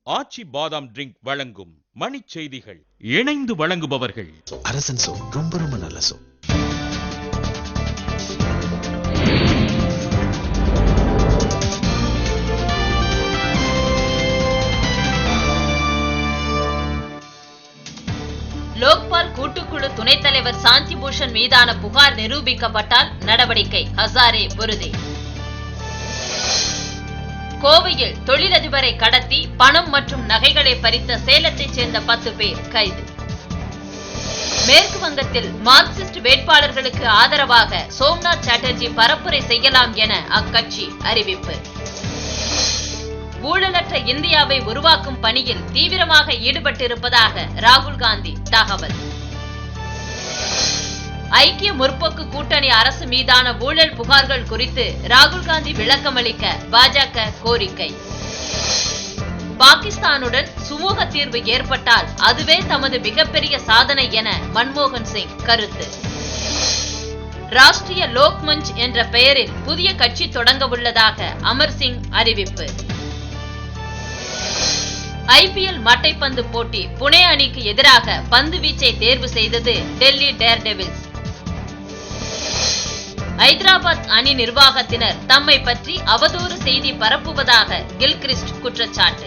ஆச்சி பாதாம் ட்ரிங்க் வழங்கும் மணி செய்திகள். இணைந்து வழங்குபவர்கள் அரசன் சோ, ரொம்ப ரொம்ப நல்ல சோ. லோக்பால் கூட்டுக்குழு துணைத் தலைவர் சாந்தி பூஷன் மீதான புகார் நிரூபிக்கப்பட்டால் நடவடிக்கை. ஹசாரே உறுதி. கோவையில் தொழிலதிபரை கடத்தி பணம் மற்றும் நகைகளை பறித்த சேலத்தைச் சேர்ந்த 10 பேர் கைது. மேற்கு வங்கத்தில் மார்க்சிஸ்ட் வேட்பாளர்களுக்கு ஆதரவாக சோம்நாத் சாட்டர்ஜி பரப்புரை செய்யலாம் என அக்கட்சி அறிவிப்பு. ஊழலற்ற இந்தியாவை உருவாக்கும் பணியில் தீவிரமாக ஈடுபட்டிருப்பதாக ராகுல் காந்தி தகவல். ஐக்கிய முற்போக்கு கூட்டணி அரசு மீதான ஊழல் புகார்கள் குறித்து ராகுல் காந்தி விளக்கமளிக்க பாஜக கோரிக்கை. பாகிஸ்தானுடன் சுமூக தீர்வு ஏற்பட்டால் அதுவே தமது மிகப்பெரிய சாதனை என மன்மோகன் சிங் கருத்து. ராஷ்டிரிய லோக் மஞ்ச் என்ற பெயரில் புதிய கட்சி தொடங்க உள்ளதாக அமர் சிங் அறிவிப்பு. ஐபிஎல் மட்டைப்பந்து போட்டி புனே அணிக்கு எதிராக பந்து வீச்சை தேர்வு செய்தது டெல்லி டேர் டெவில்ஸ். ஐதராபாத் அணி நிர்வாகத்தினர் தம்மை பற்றி அவதூறு செய்தி பரப்புவதாக கில்கிறிஸ்ட் குற்றச்சாட்டு.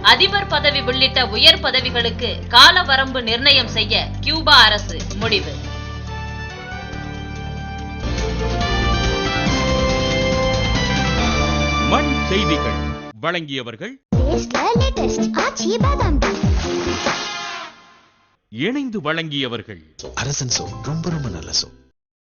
அதிபர் பதவி உள்ளிட்ட உயர் பதவிகளுக்கு கால வரம்பு நிர்ணயம் செய்ய கியூபா அரசு முடிவு. மணி செய்திகள் வழங்கியவர்கள் இணைந்து வழங்கியவர்கள் அரசன் சோ, ரொம்ப ரொம்ப நல்ல சோ.